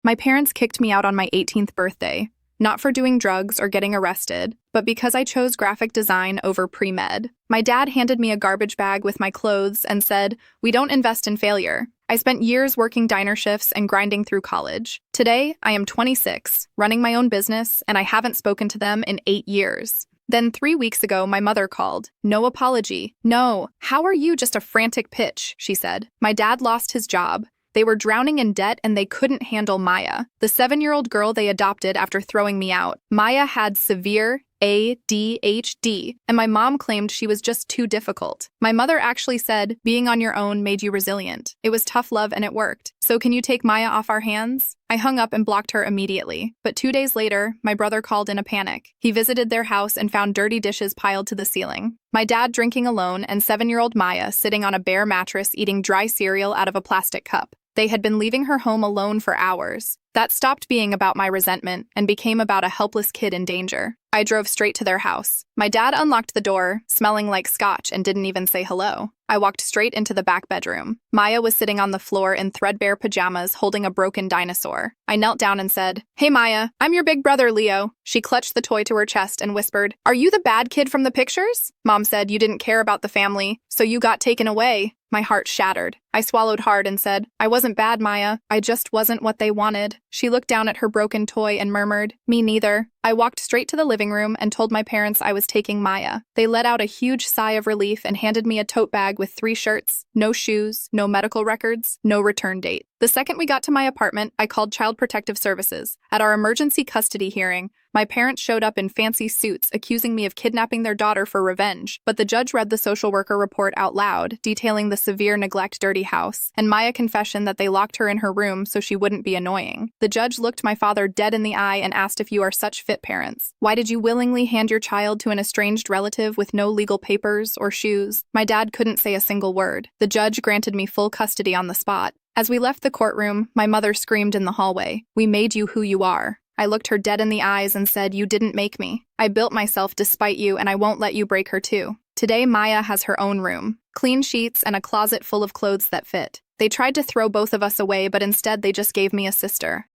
My parents kicked me out on my 18th birthday, not for doing drugs or getting arrested, but because I chose graphic design over pre-med. My dad handed me a garbage bag with my clothes and said, "We don't invest in failure." I spent years working diner shifts and grinding through college. Today, I am 26, running my own business, and I haven't spoken to them in 8 years. Then 3 weeks ago, my mother called. No apology. No. How are you just a frantic pitch, she said. My dad lost his job. They were drowning in debt and they couldn't handle Maya, the 7-year-old girl they adopted after throwing me out. Maya had severe ADHD, and my mom claimed she was just too difficult. My mother actually said, being on your own made you resilient. It was tough love and it worked. So can you take Maya off our hands? I hung up and blocked her immediately. But 2 days later, my brother called in a panic. He visited their house and found dirty dishes piled to the ceiling. My dad drinking alone and 7-year-old Maya sitting on a bare mattress eating dry cereal out of a plastic cup. They had been leaving her home alone for hours. That stopped being about my resentment and became about a helpless kid in danger. I drove straight to their house. My dad unlocked the door, smelling like scotch, and didn't even say hello. I walked straight into the back bedroom. Maya was sitting on the floor in threadbare pajamas holding a broken dinosaur. I knelt down and said, "Hey Maya, I'm your big brother, Leo." She clutched the toy to her chest and whispered, "Are you the bad kid from the pictures?" Mom said, "You didn't care about the family, so you got taken away." My heart shattered. I swallowed hard and said, "I wasn't bad, Maya. I just wasn't what they wanted." She looked down at her broken toy and murmured, "Me neither." I walked straight to the living room and told my parents I was taking Maya. They let out a huge sigh of relief and handed me a tote bag with 3 shirts, no shoes, no medical records, no return date. The second we got to my apartment, I called Child Protective Services. At our emergency custody hearing, my parents showed up in fancy suits accusing me of kidnapping their daughter for revenge, but the judge read the social worker report out loud, detailing the severe neglect, dirty house, and Maya confession that they locked her in her room so she wouldn't be annoying. The judge looked my father dead in the eye and asked if you are such fit parents. Why did you willingly hand your child to an estranged relative with no legal papers or shoes? My dad couldn't say a single word. The judge granted me full custody on the spot. As we left the courtroom, my mother screamed in the hallway, "We made you who you are." I looked her dead in the eyes and said, "You didn't make me. I built myself despite you, and I won't let you break her too." Today, Maya has her own room, clean sheets, and a closet full of clothes that fit. They tried to throw both of us away, but instead they just gave me a sister.